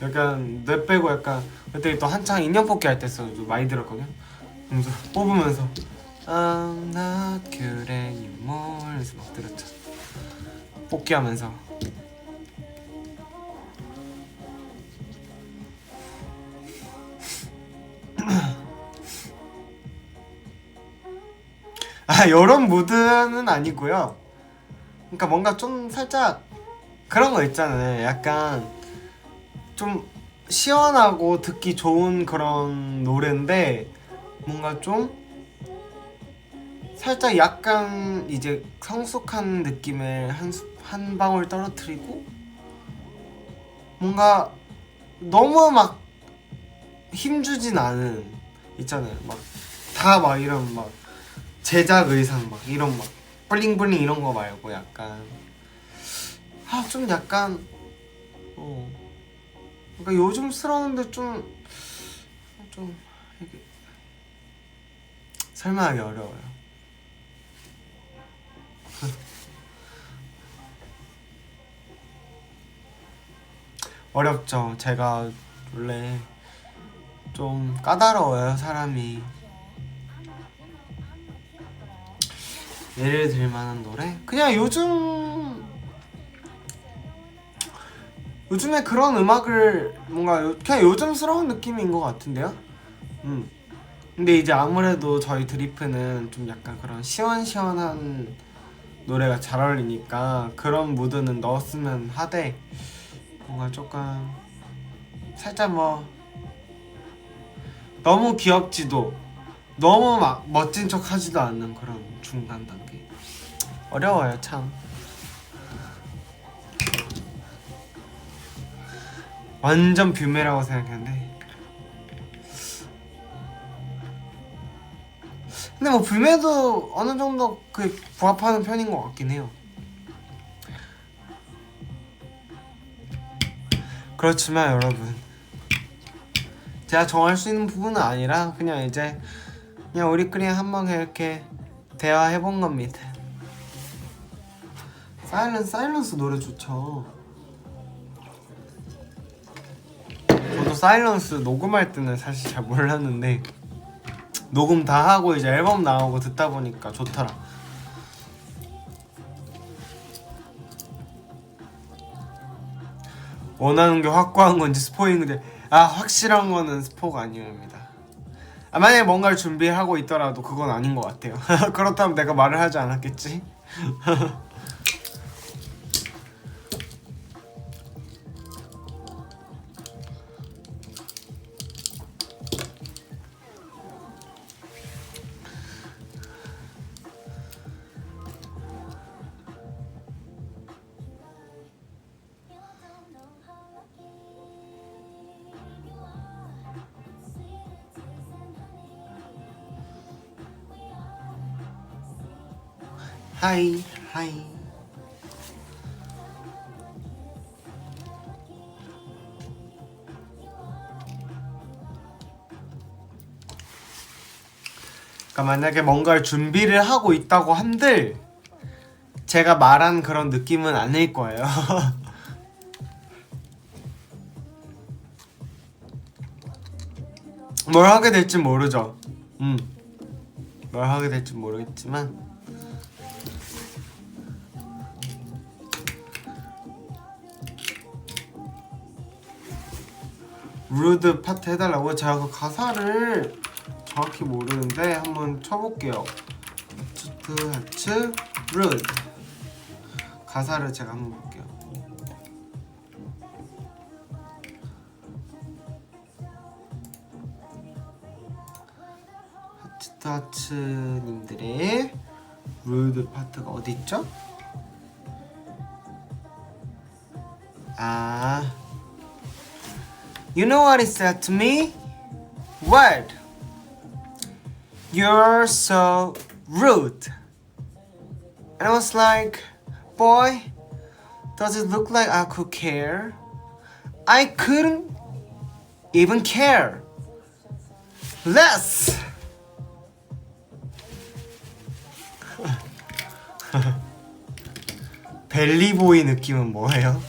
약간 뇌 빼고 약간 그때 또 한창 인형 뽑기 할 때 좀 많이 들었거든요. 그래서 뽑으면서 I'm not good anymore 그래서 막 들었죠. 뽑기 하면서. 이런 무드는 아니고요. 그러니까 뭔가 좀 살짝 그런 거 있잖아요. 약간 좀 시원하고 듣기 좋은 그런 노래인데 뭔가 좀 살짝 약간 이제 성숙한 느낌을 한 방울 떨어뜨리고 뭔가 너무 막 힘주진 않은 있잖아요. 막 다 막 이런 막 제작 의상 막 이런 막 블링블링 이런 거 말고 약간 좀 약간 그러니까 요즘스러운데 좀 이게 설명하기 어려워요. 어렵죠. 제가 원래 좀 까다로워요, 사람이. 예를 들 만한 노래? 그냥 요즘에 그런 음악을 뭔가 그냥 요즘스러운 느낌인 것 같은데요? 근데 이제 아무래도 저희 드리프는 좀 약간 그런 시원시원한 노래가 잘 어울리니까 그런 무드는 넣었으면 하되 뭔가 조금 살짝 뭐 너무 귀엽지도 너무 막 멋진 척 하지도 않는 그런 중간 단계. 어려워요 참. 완전 뷰메라고 생각했는데 근데 뭐 뷰메도 어느 정도 그 부합하는 편인 것 같긴 해요. 그렇지만 여러분 제가 정할 수 있는 부분은 아니라 그냥 이제 그냥 우리끼리 한번 이렇게 대화해본 겁니다. 사일런스 노래 좋죠. 저도 사일런스 녹음할 때는 사실 잘 몰랐는데 녹음 다 하고 이제 앨범 나오고 듣다 보니까 좋더라. 원하는 게 확고한 건지 스포인 건지 확실한 거는 스포가 아니옵니다. 만약에 뭔가를 준비하고 있더라도 그건 아닌 것 같아요. 그렇다면 내가 말을 하지 않았겠지? 하이 하이. 그러니까 만약에 뭔가를 준비를 하고 있다고 한들 제가 말한 그런 느낌은 아닐 거예요. 뭘 하게 될지 모르죠. 뭘 하게 될지 모르겠지만 루드 파트 해달라고. 제가 그 가사를 정확히 모르는데 한번 쳐볼게요. 하트 루드 가사를 제가 한번 볼게요. 하트님들의 루드 파트가 어디 있죠? You know what he said to me? What? You're so rude. And I was like, boy, does it look like I could care? I couldn't even care less. 벨리보이 느낌은 뭐예요?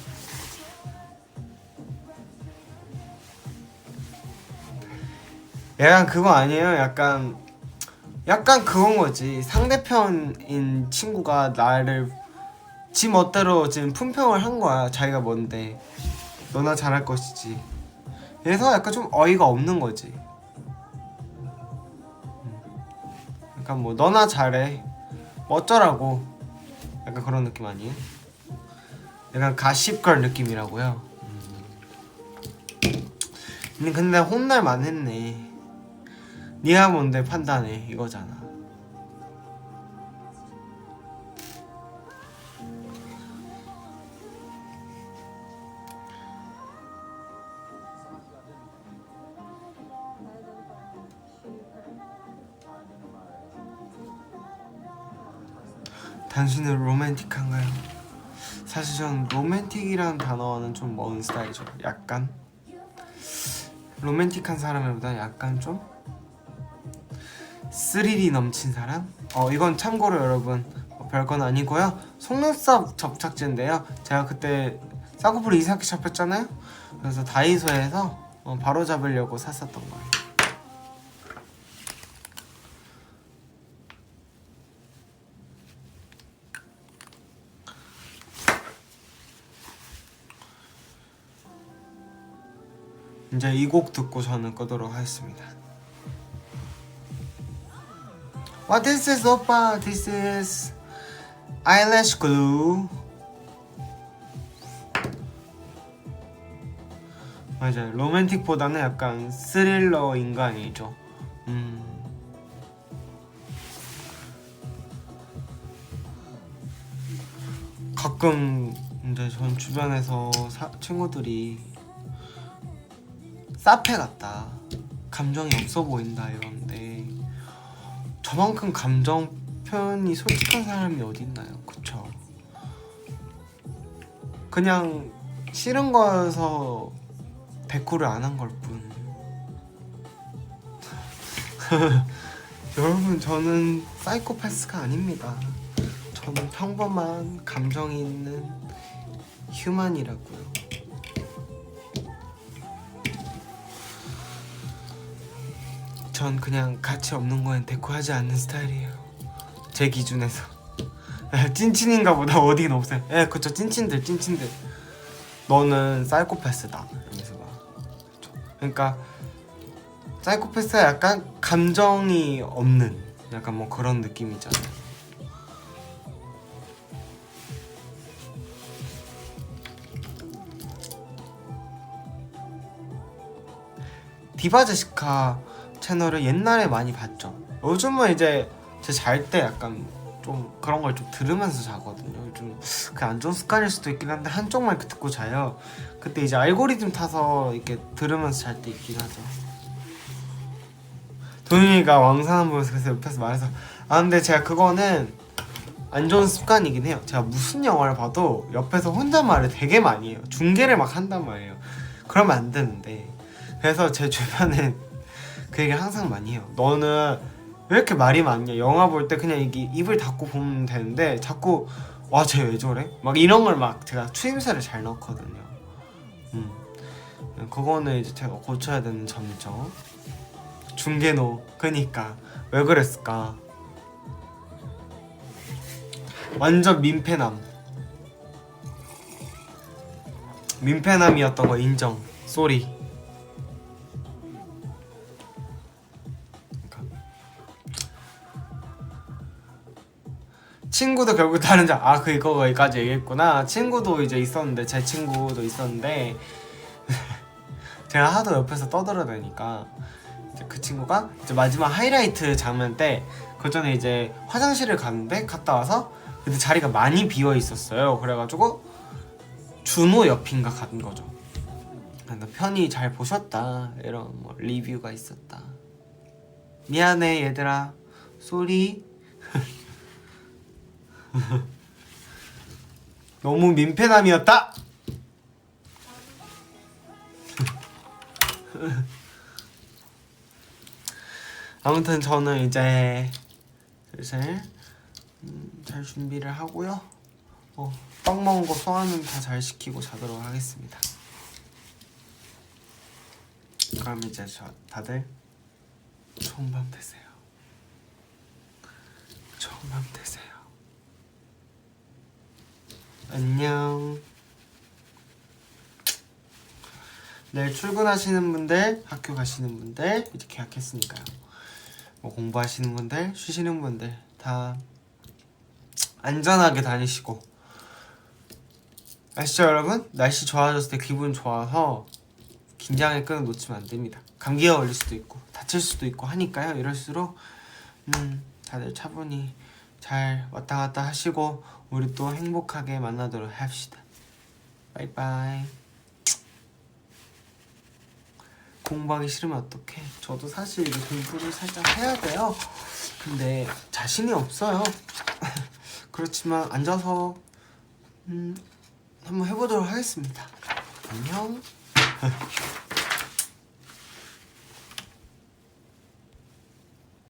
약간 그거 아니에요? 약간 그건 거지. 상대편인 친구가 나를 지 멋대로 지금 품평을 한 거야. 자기가 뭔데 너나 잘할 것이지. 그래서 약간 좀 어이가 없는 거지. 약간 뭐 너나 잘해 뭐 어쩌라고 약간 그런 느낌 아니에요? 약간 가십걸 느낌이라고요. 근데 혼날만 했네. 네가 뭔데 판단해 이거잖아. 당신은 로맨틱한가요? 사실 전 로맨틱이라는 단어는 좀 먼 스타일이죠. 약간 로맨틱한 사람보다 약간 좀 스릴이 넘친 사람? 이건 참고로 여러분 별건 아니고요. 속눈썹 접착제인데요. 제가 그때 쌍꺼풀 이상하게 잡혔잖아요. 그래서 다이소에서 바로 잡으려고 샀었던 거예요. 이제 이 곡 듣고 저는 끄도록 하겠습니다. What this is 오빠? This is 아이래쉬 글루. 맞아요. 로맨틱보다는 약간 스릴러 인간이죠. 가끔 이제 전 주변에서 친구들이 사페 같다, 감정이 없어 보인다 이러는데 저만큼 감정 표현이 솔직한 사람이 어디 있나요? 그쵸? 그냥 싫은 거여서 대꾸를 안 한 걸 뿐. 여러분, 저는 사이코패스가 아닙니다. 저는 평범한 감정이 있는 휴먼이라고요. 전 그냥 가치 없는 거엔 대꾸하지 않는 스타일이에요. 제 기준에서. 찐친인가 보다. 어디는 없어요. 예, 그쵸. 찐친들. 너는 사이코패스다 이러면서 막. 그러니까 사이코패스가 약간 감정이 없는 약간 뭐 그런 느낌 있잖아요. 디바제시카 채널을 옛날에 많이 봤죠. 요즘은 이제 제 잘 때 약간 좀 그런 걸 좀 들으면서 자거든요. 요즘 그 안 좋은 습관일 수도 있긴 한데 한쪽만 이렇게 듣고 자요. 그때 이제 알고리즘 타서 이렇게 들으면서 잘 때 있긴 하죠. 도윤이가 왕산한 보면서 그래서 옆에서 말해서 근데 제가 그거는 안 좋은 습관이긴 해요. 제가 무슨 영화를 봐도 옆에서 혼잣말을 되게 많이 해요. 중계를 막 한단 말이에요. 그러면 안 되는데. 그래서 제 주변엔 그 얘기를 항상 많이 해요. 너는 왜 이렇게 말이 많냐? 영화 볼 때 그냥 이게 입을 닫고 보면 되는데 자꾸 와, 쟤 왜 저래? 막 이런 걸 막 제가 추임새를 잘 넣거든요. 그거는 이제 제가 고쳐야 되는 점이죠. 중계노. 그니까 왜 그랬을까? 완전 민폐남이었던 거 인정. 쏘리. 친구도 결국 다른 거기까지 얘기했구나. 친구도 이제 있었는데, 제 친구도 있었는데 제가 하도 옆에서 떠들어대니까 이제 그 친구가 이제 마지막 하이라이트 장면 때 그 전에 이제 화장실을 갔다 와서 근데 자리가 많이 비어 있었어요. 그래가지고 준호 옆인가 간 거죠. 편히 잘 보셨다 이런 뭐 리뷰가 있었다. 미안해 얘들아. 쏘리. 너무 민폐남이었다. 아무튼 저는 이제 슬슬 잘 준비를 하고요. 떡 먹은 거 소화는 다 잘 시키고 자도록 하겠습니다. 그럼 이제 다들 좋은 밤 되세요. 좋은 밤 되세요. 안녕. 내일 출근하시는 분들, 학교 가시는 분들 이제 계약했으니까요. 뭐 공부하시는 분들, 쉬시는 분들 다 안전하게 다니시고. 아시죠 여러분? 날씨 좋아졌을 때 기분 좋아서 긴장의 끈을 놓치면 안 됩니다. 감기가 걸릴 수도 있고 다칠 수도 있고 하니까요. 이럴수록 다들 차분히 잘 왔다 갔다 하시고 우리 또 행복하게 만나도록 합시다. 바이바이. 공부하기 싫으면 어떡해? 저도 사실 이제 공부를 살짝 해야 돼요. 근데 자신이 없어요. 그렇지만 앉아서 한번 해보도록 하겠습니다. 안녕.